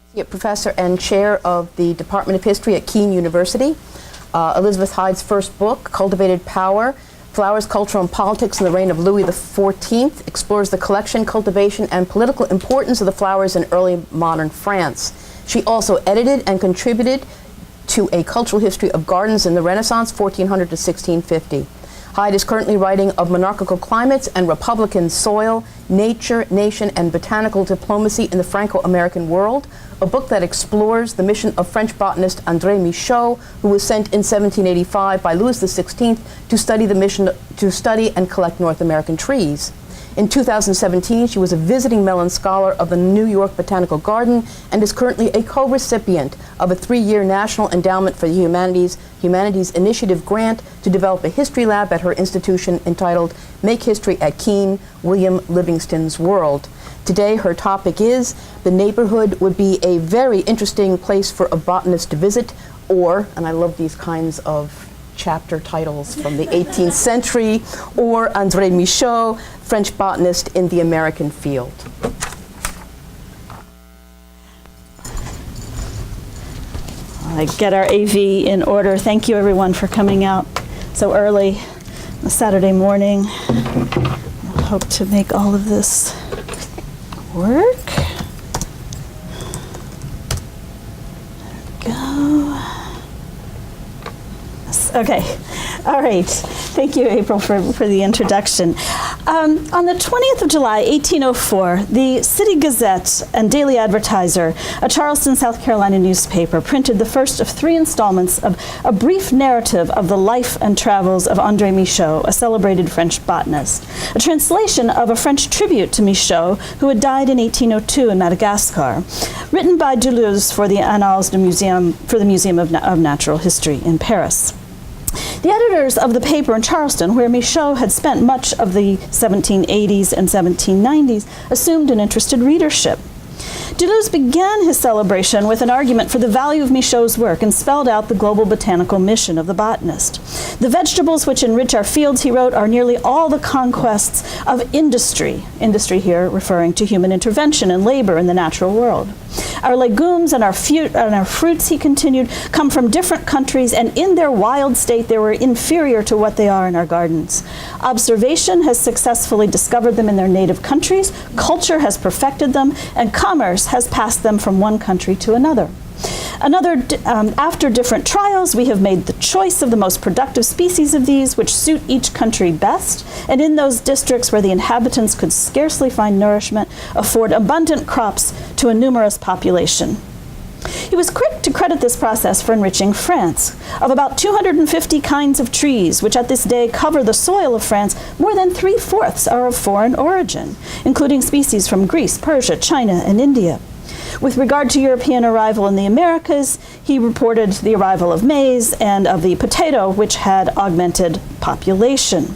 Associate Professor and Chair of the Department of History at Kean University. Elizabeth Hyde's first book, Cultivated Power, Flowers, Culture, and Politics in the Reign of Louis XIV, explores the collection, cultivation, and political importance of the flowers in early modern France. She also edited and contributed to a cultural history of gardens in the Renaissance, 1400 to 1650. Hyde is currently writing of monarchical climates and republican soil, nature, nation, and botanical diplomacy in the Franco-American world, a book that explores the mission of French botanist André Michaux, who was sent in 1785 by Louis XVI to study and collect North American trees. In 2017, she was a visiting Mellon Scholar of the New York Botanical Garden and is currently a co-recipient of a 3-year National Endowment for the Humanities Initiative grant to develop a history lab at her institution entitled Make History at Kean, William Livingston's World. Today, her topic is, the neighborhood would be a very interesting place for a botanist to visit, or, and I love these kinds of chapter titles from the 18th century, or André Michaux, French botanist in the American field. I get our AV in order. Thank you everyone for coming out so early on a Saturday morning. I hope to make all of this work. There we go. Okay, all right. Thank you, April, for the introduction. On the 20th of July, 1804, the City Gazette and Daily Advertiser, a Charleston, South Carolina newspaper, printed the first of 3 installments of a brief narrative of the life and travels of André Michaux, a celebrated French botanist, a translation of a French tribute to Michaux, who had died in 1802 in Madagascar, written by Deleuze for the Annales du Museum, for the Museum of Natural History in Paris. The editors of the paper in Charleston, where Michaux had spent much of the 1780s and 1790s, assumed an interested readership. Deleuze began his celebration with an argument for the value of Michaux's work and spelled out the global botanical mission of the botanist. The vegetables which enrich our fields, he wrote, are nearly all the conquests of industry. Industry here referring to human intervention and labor in the natural world. Our legumes and our fruits, he continued, come from different countries, and in their wild state they were inferior to what they are in our gardens. Observation has successfully discovered them in their native countries, culture has perfected them, and commerce has passed them from one country to another. After different trials, we have made the choice of the most productive species of these, which suit each country best, and in those districts where the inhabitants could scarcely find nourishment, afford abundant crops to a numerous population. He was quick to credit this process for enriching France. Of about 250 kinds of trees, which at this day cover the soil of France, more than 3/4 are of foreign origin, including species from Greece, Persia, China, and India. With regard to European arrival in the Americas, he reported the arrival of maize and of the potato, which had augmented population.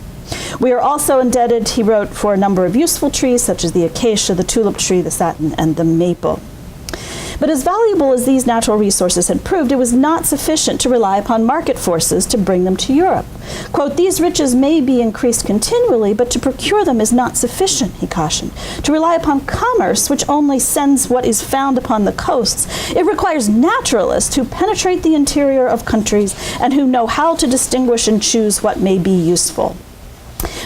We are also indebted, he wrote, for a number of useful trees, such as the acacia, the tulip tree, the satin, and the maple. But as valuable as these natural resources had proved, it was not sufficient to rely upon market forces to bring them to Europe. Quote, these riches may be increased continually, but to procure them is not sufficient, he cautioned. To rely upon commerce, which only sends what is found upon the coasts, it requires naturalists who penetrate the interior of countries and who know how to distinguish and choose what may be useful.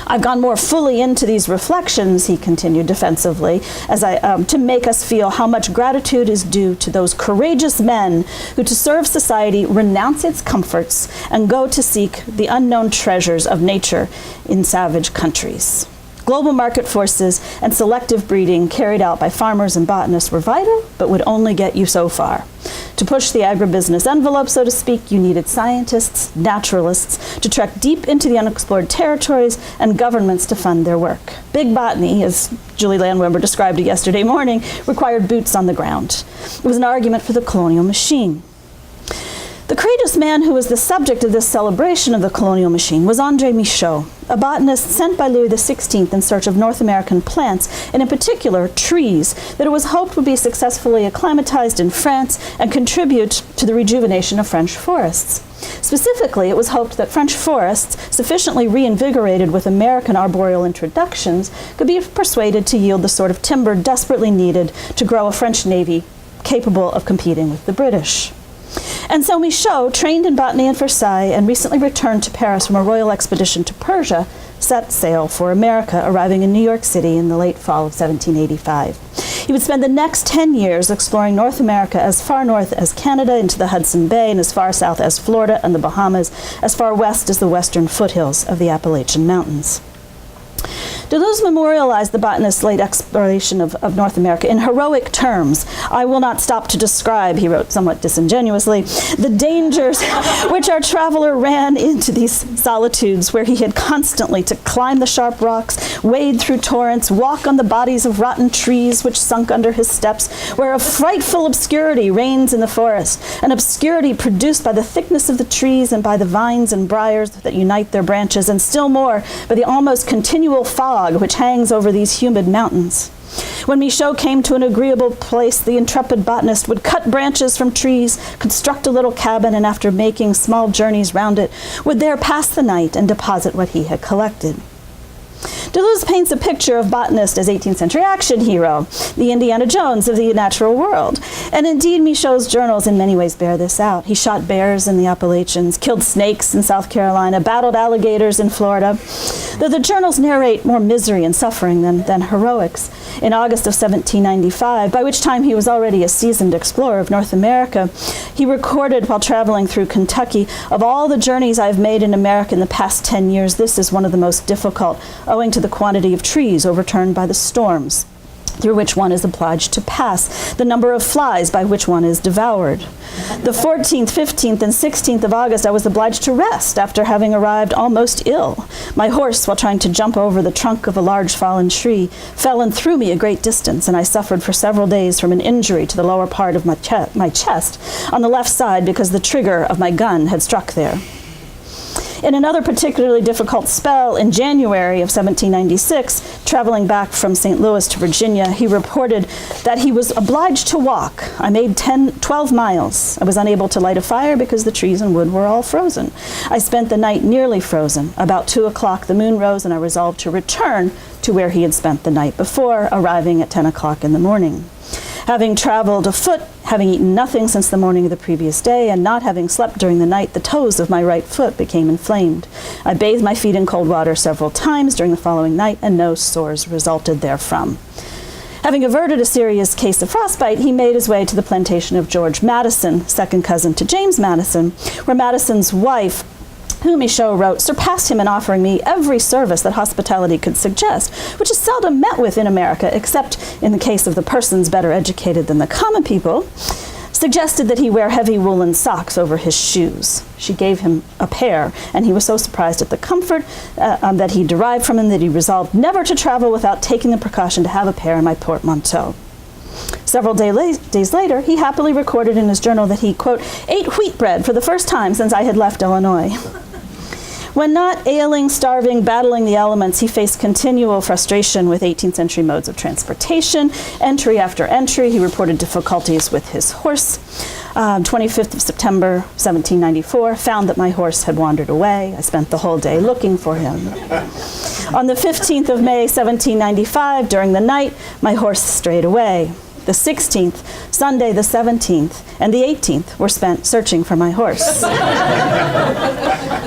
I've gone more fully into these reflections, he continued defensively, to make us feel how much gratitude is due to those courageous men who, to serve society, renounce its comforts and go to seek the unknown treasures of nature in savage countries. Global market forces and selective breeding carried out by farmers and botanists were vital, but would only get you so far. To push the agribusiness envelope, so to speak, you needed scientists, naturalists, to trek deep into the unexplored territories, and governments to fund their work. Big botany, as Julie Landweber described it yesterday morning, required boots on the ground. It was an argument for the colonial machine. The courageous man who was the subject of this celebration of the colonial machine was André Michaux, a botanist sent by Louis XVI in search of North American plants, and in particular trees, that it was hoped would be successfully acclimatized in France and contribute to the rejuvenation of French forests. Specifically, it was hoped that French forests, sufficiently reinvigorated with American arboreal introductions, could be persuaded to yield the sort of timber desperately needed to grow a French Navy capable of competing with the British. And so Michaux, trained in botany at Versailles and recently returned to Paris from a royal expedition to Persia, set sail for America, arriving in New York City in the late fall of 1785. He would spend the next 10 years exploring North America as far north as Canada into the Hudson Bay and as far south as Florida and the Bahamas, as far west as the western foothills of the Appalachian Mountains. Deleuze memorialized the botanist's late exploration of North America in heroic terms. "I will not stop to describe," he wrote somewhat disingenuously, "the dangers which our traveler ran into these solitudes, where he had constantly to climb the sharp rocks, wade through torrents, walk on the bodies of rotten trees which sunk under his steps, where a frightful obscurity reigns in the forest, an obscurity produced by the thickness of the trees and by the vines and briars that unite their branches, and still more by the almost continual fog which hangs over these humid mountains. When Michaux came to an agreeable place, the intrepid botanist would cut branches from trees, construct a little cabin, and after making small journeys round it, would there pass the night and deposit what he had collected." Deleuze paints a picture of botanist as 18th century action hero, the Indiana Jones of the natural world. And indeed, Michaux's journals in many ways bear this out. He shot bears in the Appalachians, killed snakes in South Carolina, battled alligators in Florida. Though the journals narrate more misery and suffering than heroics. In August of 1795, by which time he was already a seasoned explorer of North America, he recorded while traveling through Kentucky, "Of all the journeys I've made in America in the past 10 years, this is one of the most difficult, owing to the quantity of trees overturned by the storms, through which one is obliged to pass, the number of flies by which one is devoured. The 14th, 15th, and 16th of August I was obliged to rest after having arrived almost ill. My horse, while trying to jump over the trunk of a large fallen tree, fell and threw me a great distance, and I suffered for several days from an injury to the lower part of my chest on the left side because the trigger of my gun had struck there." In another particularly difficult spell, in January of 1796, traveling back from St. Louis to Virginia, he reported that he was obliged to walk. "I made 12 miles. I was unable to light a fire because the trees and wood were all frozen. I spent the night nearly frozen. About 2 o'clock the moon rose and I resolved to return to where he had spent the night before, arriving at 10 o'clock in the morning. Having traveled afoot, having eaten nothing since the morning of the previous day, and not having slept during the night, the toes of my right foot became inflamed. I bathed my feet in cold water several times during the following night, and no sores resulted therefrom." Having averted a serious case of frostbite, he made his way to the plantation of George Madison, second cousin to James Madison, where Madison's wife, whom Michaux wrote, surpassed him in offering me every service that hospitality could suggest, which is seldom met with in America, except in the case of the persons better educated than the common people, suggested that he wear heavy woolen socks over his shoes. She gave him a pair, and he was so surprised at the comfort that he derived from them that he resolved never to travel without taking the precaution to have a pair in my portmanteau. Several days later, he happily recorded in his journal that he, quote, "ate wheat bread for the first time since I had left Illinois." When not ailing, starving, battling the elements, he faced continual frustration with 18th century modes of transportation. Entry after entry, he reported difficulties with his horse. 25th of September, 1794, found that my horse had wandered away. I spent the whole day looking for him. On the 15th of May, 1795, during the night, my horse strayed away. The 16th, Sunday the 17th, and the 18th were spent searching for my horse.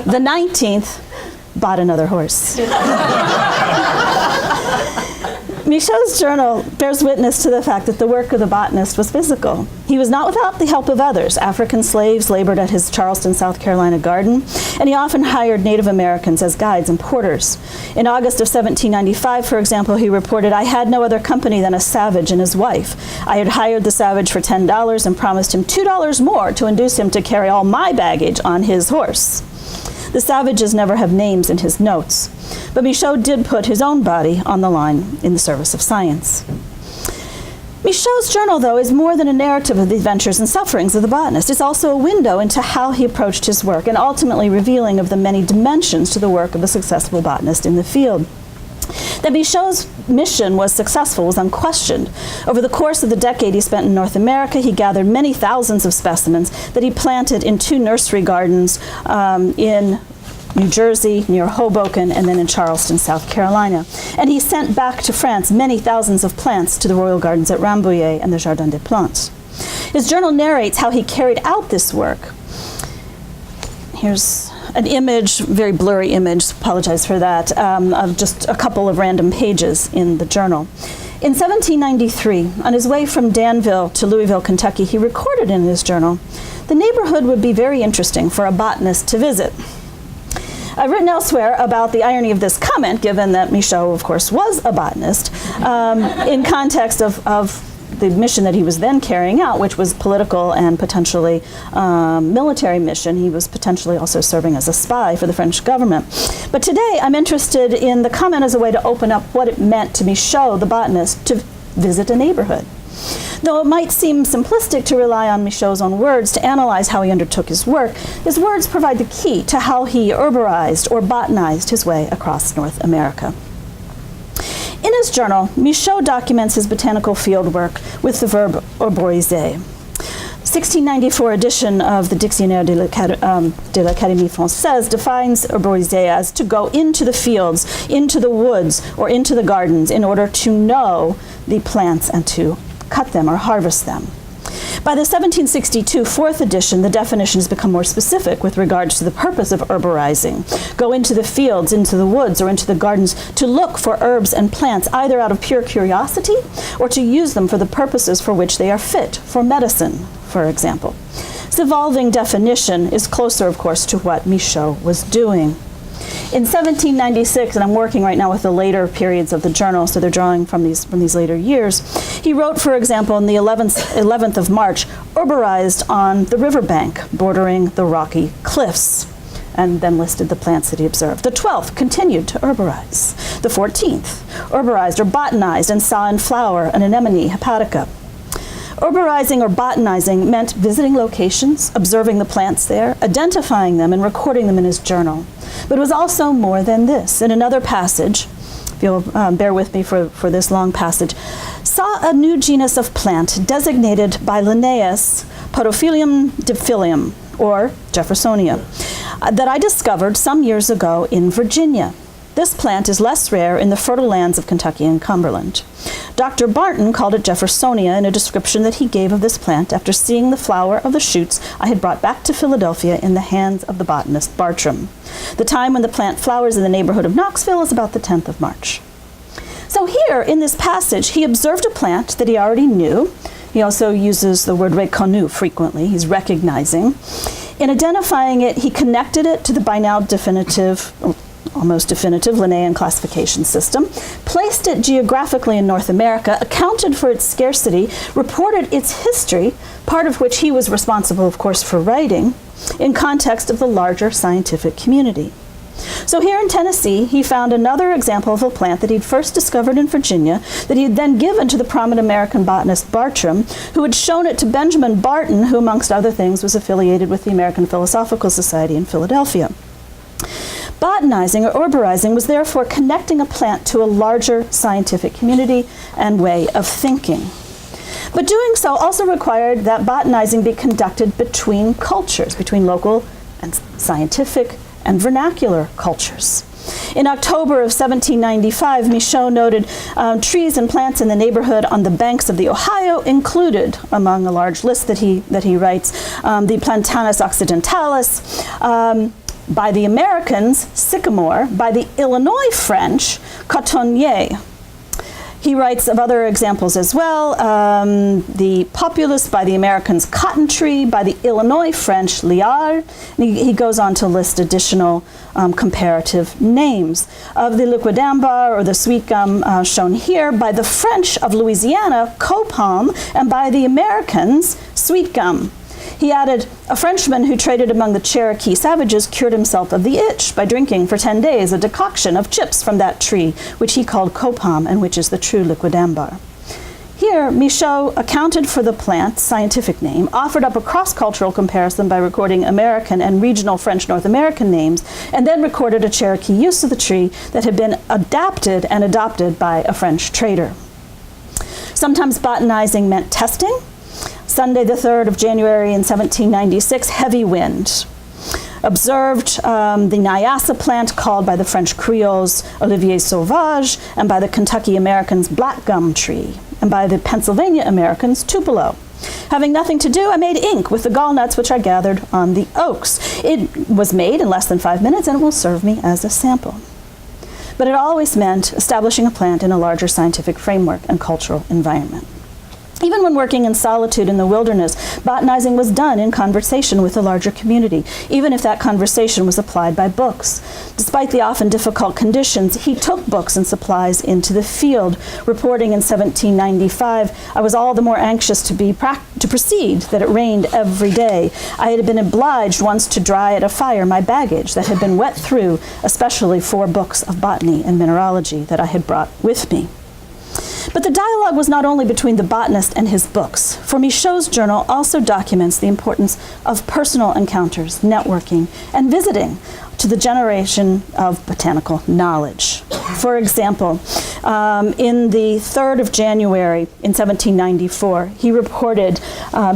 The 19th, bought another horse. Michaux's journal bears witness to the fact that the work of the botanist was physical. He was not without the help of others. African slaves labored at his Charleston, South Carolina garden, and he often hired Native Americans as guides and porters. In August of 1795, for example, he reported, "I had no other company than a savage and his wife. I had hired the savage for $10 and promised him $2 more to induce him to carry all my baggage on his horse." The savages never have names in his notes, but Michaux did put his own body on the line in the service of science. Michaux's journal, though, is more than a narrative of the adventures and sufferings of the botanist. It's also a window into how he approached his work, and ultimately revealing of the many dimensions to the work of a successful botanist in the field. That Michauxs' mission was successful was unquestioned. Over the course of the decade he spent in North America, he gathered many thousands of specimens that he planted in 2 nursery gardens in New Jersey, near Hoboken, and then in Charleston, South Carolina. And he sent back to France many thousands of plants to the royal gardens at Rambouillet and the Jardin des Plantes. His journal narrates how he carried out this work. Here's an image, very blurry image, apologize for that, of just a couple of random pages in the journal. In 1793, on his way from Danville to Louisville, Kentucky, he recorded in his journal, "The neighborhood would be very interesting for a botanist to visit." I've written elsewhere about the irony of this comment, given that Michaux, of course, was a botanist, in context of the mission that he was then carrying out, which was political and potentially military mission. He was potentially also serving as a spy for the French government. But today, I'm interested in the comment as a way to open up what it meant to Michaux, the botanist, to visit a neighborhood. Though it might seem simplistic to rely on Michaux's own words to analyze how he undertook his work, his words provide the key to how he herborized or botanized his way across North America. In his journal, Michaux documents his botanical fieldwork with the verb herboriser. 1694 edition of the Dictionnaire de l'Académie Française defines herboriser as to go into the fields, into the woods, or into the gardens in order to know the plants and to cut them or harvest them. By the 1762 fourth edition, the definitions become more specific with regards to the purpose of herborizing. Go into the fields, into the woods, or into the gardens to look for herbs and plants, either out of pure curiosity or to use them for the purposes for which they are fit, for medicine, for example. This evolving definition is closer, of course, to what Michaux was doing. In 1796, and I'm working right now with the later periods of the journal, so they're drawing from these later years, he wrote, for example, on the 11th of March, herborized on the riverbank bordering the rocky cliffs, and then listed the plants that he observed. The 12th continued to herborize. The 14th herborized or botanized and saw in flower an anemone hepatica. Herborizing or botanizing meant visiting locations, observing the plants there, identifying them, and recording them in his journal. But it was also more than this. In another passage, if you'll bear with me for this long passage, saw a new genus of plant designated by Linnaeus Podophyllum diphyllum, or Jeffersonia, that I discovered some years ago in Virginia. This plant is less rare in the fertile lands of Kentucky and Cumberland. Dr. Barton called it Jeffersonia in a description that he gave of this plant after seeing the flower of the shoots I had brought back to Philadelphia in the hands of the botanist Bartram. The time when the plant flowers in the neighborhood of Knoxville is about the 10th of March. So here, in this passage, he observed a plant that he already knew. He also uses the word reconnu frequently. He's recognizing. In identifying it, he connected it to the by now definitive, almost definitive Linnaean classification system, placed it geographically in North America, accounted for its scarcity, reported its history, part of which he was responsible, of course, for writing, in context of the larger scientific community. So here in Tennessee, he found another example of a plant that he'd first discovered in Virginia, that he had then given to the prominent American botanist Bartram, who had shown it to Benjamin Barton, who, amongst other things, was affiliated with the American Philosophical Society in Philadelphia. Botanizing or herborizing was therefore connecting a plant to a larger scientific community and way of thinking. But doing so also required that botanizing be conducted between cultures, between local and scientific and vernacular cultures. In October of 1795, Michaux noted trees and plants in the neighborhood on the banks of the Ohio included, among a large list that he writes, the Platanus occidentalis, by the Americans, sycamore, by the Illinois French, cotonnier. He writes of other examples as well, the populus by the Americans, cotton tree, by the Illinois French, liard. And he goes on to list additional comparative names. Of the liquidambar or the sweet gum shown here, by the French of Louisiana, copalm, and by the Americans, sweet gum. He added, a Frenchman who traded among the Cherokee savages cured himself of the itch by drinking for 10 days a decoction of chips from that tree, which he called copalm and which is the true liquidambar. Here, Michaux accounted for the plant's scientific name, offered up a cross-cultural comparison by recording American and regional French North American names, and then recorded a Cherokee use of the tree that had been adapted and adopted by a French trader. Sometimes botanizing meant testing. Sunday the 3rd of January in 1796, heavy wind. Observed the Nyassa plant called by the French Creoles Olivier Sauvage, and by the Kentucky Americans black gum tree, and by the Pennsylvania Americans Tupelo. Having nothing to do, I made ink with the gall nuts which I gathered on the oaks. It was made in less than 5 minutes, and it will serve me as a sample. But it always meant establishing a plant in a larger scientific framework and cultural environment. Even when working in solitude in the wilderness, botanizing was done in conversation with the larger community, even if that conversation was applied by books. Despite the often difficult conditions, he took books and supplies into the field. Reporting in 1795, I was all the more anxious to proceed, that it rained every day. I had been obliged once to dry at a fire my baggage that had been wet through, especially 4 books of botany and mineralogy that I had brought with me. But the dialogue was not only between the botanist and his books, for Michaux's journal also documents the importance of personal encounters, networking, and visiting to the generation of botanical knowledge. For example, in the 3rd of January in 1794, he reported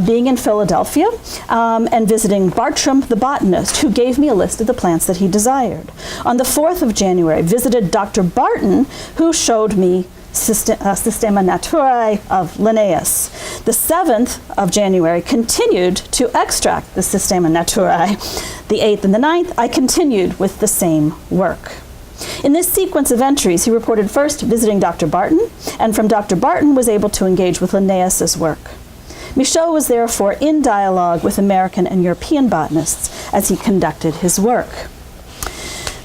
being in Philadelphia and visiting Bartram the botanist, who gave me a list of the plants that he desired. On the 4th of January, visited Dr. Barton, who showed me Systema Naturae of Linnaeus. The 7th of January continued to extract the Systema Naturae. The 8th and the 9th, I continued with the same work. In this sequence of entries, he reported first visiting Dr. Barton, and from Dr. Barton was able to engage with Linnaeus's work. Michaux was therefore in dialogue with American and European botanists as he conducted his work.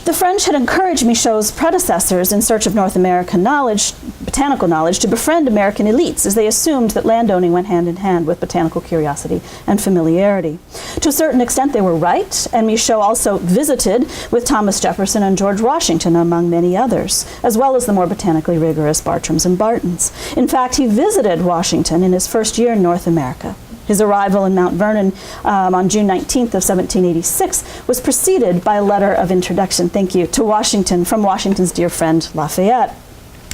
The French had encouraged Michaux's predecessors in search of North American knowledge, botanical knowledge, to befriend American elites, as they assumed that landowning went hand in hand with botanical curiosity and familiarity. To a certain extent, they were right, and Michaux also visited with Thomas Jefferson and George Washington, among many others, as well as the more botanically rigorous Bartrams and Bartons. In fact, he visited Washington in his first year in North America. His arrival in Mount Vernon on June 19th of 1786 was preceded by a letter of introduction, to Washington from Washington's dear friend Lafayette.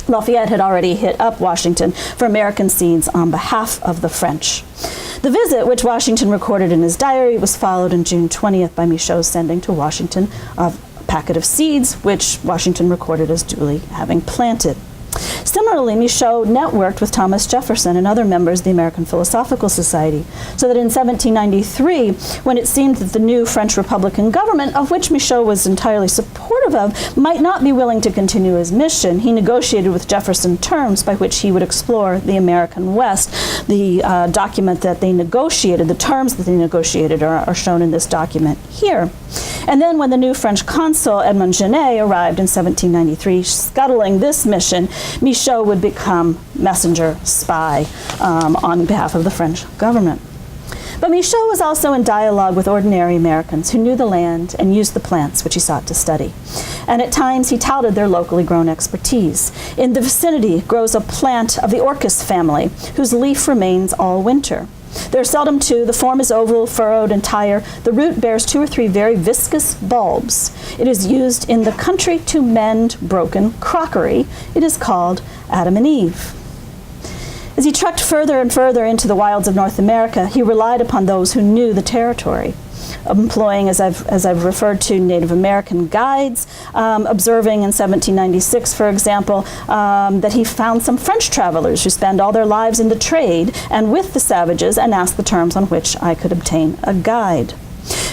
Lafayette had already hit up Washington for American seeds on behalf of the French. The visit, which Washington recorded in his diary, was followed on June 20th by Michaux sending to Washington a packet of seeds, which Washington recorded as duly having planted. Similarly, Michaux networked with Thomas Jefferson and other members of the American Philosophical Society, so that in 1793, when it seemed that the new French Republican government, of which Michaux was entirely supportive of, might not be willing to continue his mission, he negotiated with Jefferson terms by which he would explore the American West. The document that they negotiated, the terms that they negotiated are shown in this document here. And then when the new French consul, Edmond Genet, arrived in 1793, scuttling this mission, Michaux would become messenger spy on behalf of the French government. But Michaux was also in dialogue with ordinary Americans who knew the land and used the plants which he sought to study. And at times he touted their locally grown expertise. In the vicinity grows a plant of the orchis family, whose leaf remains all winter. There are seldom 2. The form is oval, furrowed, entire. The root bears 2 or 3 very viscous bulbs. It is used in the country to mend broken crockery. It is called Adam and Eve. As he trekked further and further into the wilds of North America, he relied upon those who knew the territory, employing, as I've referred to, Native American guides, observing in 1796, for example, that he found some French travelers who spend all their lives in the trade and with the savages, and asked the terms on which I could obtain a guide.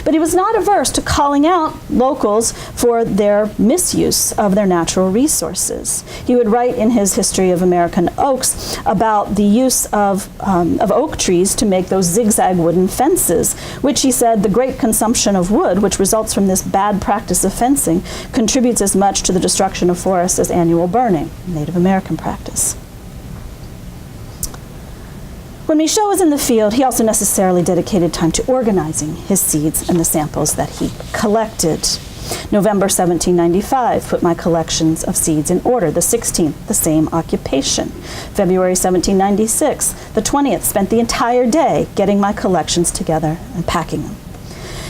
But he was not averse to calling out locals for their misuse of their natural resources. He would write in his History of American Oaks about the use of oak trees to make those zigzag wooden fences, which he said the great consumption of wood, which results from this bad practice of fencing, contributes as much to the destruction of forests as annual burning, Native American practice. When Michaux was in the field, he also necessarily dedicated time to organizing his seeds and the samples that he collected. November 1795, put my collections of seeds in order. The 16th, the same occupation. February 1796, the 20th, spent the entire day getting my collections together and packing them.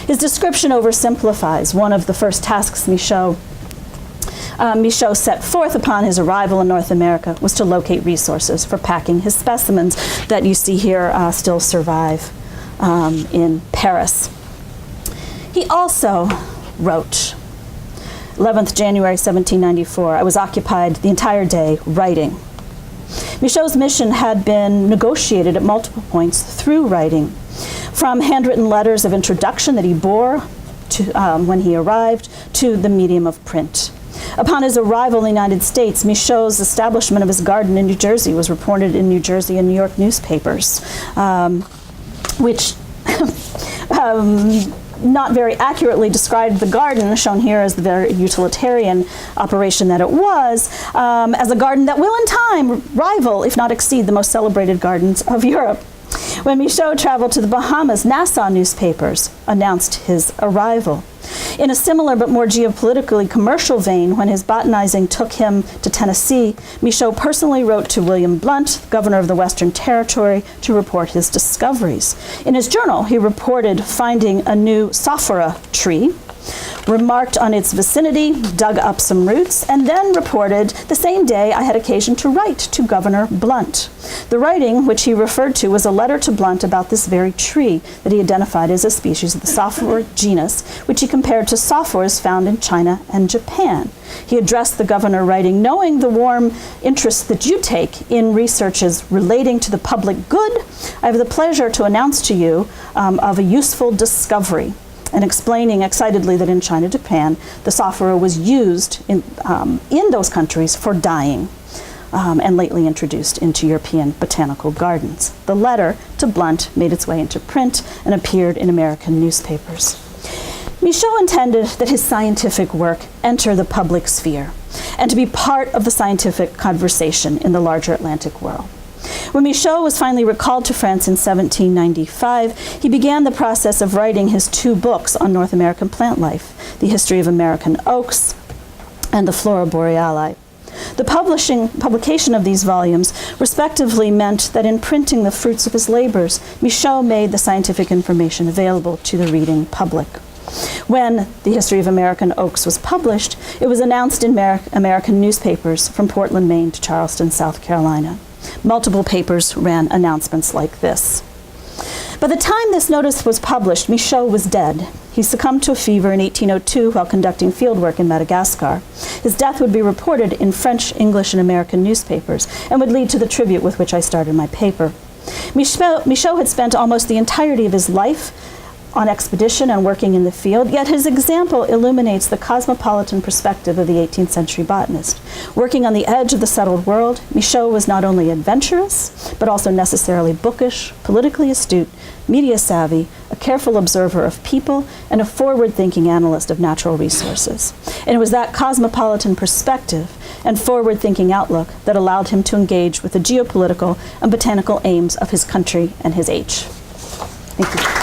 His description oversimplifies one of the first tasks Michaux set forth upon his arrival in North America was to locate resources for packing his specimens that you see here still survive in Paris. He also wrote, 11th January 1794, I was occupied the entire day writing. Michauxs' mission had been negotiated at multiple points through writing, from handwritten letters of introduction that he bore to, when he arrived, to the medium of print. Upon his arrival in the United States, Michauxs' establishment of his garden in New Jersey was reported in New Jersey and New York newspapers, which not very accurately described the garden, shown here as the very utilitarian operation that it was, as a garden that will in time rival, if not exceed, the most celebrated gardens of Europe. When Michaux traveled to the Bahamas, Nassau newspapers announced his arrival. In a similar but more geopolitically commercial vein, when his botanizing took him to Tennessee, Michaux personally wrote to William Blount, governor of the Western Territory, to report his discoveries. In his journal, he reported finding a new sophora tree, remarked on its vicinity, dug up some roots, and then reported, the same day I had occasion to write to Governor Blount. The writing, which he referred to, was a letter to Blount about this very tree that he identified as a species of the sophora genus, which he compared to sophores found in China and Japan. He addressed the governor, writing, knowing the warm interest that you take in researches relating to the public good, I have the pleasure to announce to you of a useful discovery, and explaining excitedly that in China, Japan, the sophora was used in those countries for dyeing, and lately introduced into European botanical gardens. The letter to Blount made its way into print and appeared in American newspapers. Michaux intended that his scientific work enter the public sphere and to be part of the scientific conversation in the larger Atlantic world. When Michaux was finally recalled to France in 1795, he began the process of writing his 2 books on North American plant life, The History of American Oaks and The Flora Boreali. The publication of these volumes respectively meant that in printing the fruits of his labors, Michaux made the scientific information available to the reading public. When The History of American Oaks was published, it was announced in American newspapers from Portland, Maine to Charleston, South Carolina. Multiple papers ran announcements like this. By the time this notice was published, Michaux was dead. He succumbed to a fever in 1802 while conducting fieldwork in Madagascar. His death would be reported in French, English, and American newspapers and would lead to the tribute with which I started my paper. Michaux had spent almost the entirety of his life on expedition and working in the field, yet his example illuminates the cosmopolitan perspective of the 18th century botanist. Working on the edge of the settled world, Michaux was not only adventurous, but also necessarily bookish, politically astute, media savvy, a careful observer of people, and a forward-thinking analyst of natural resources. And it was that cosmopolitan perspective and forward-thinking outlook that allowed him to engage with the geopolitical and botanical aims of his country and his age. Thank you.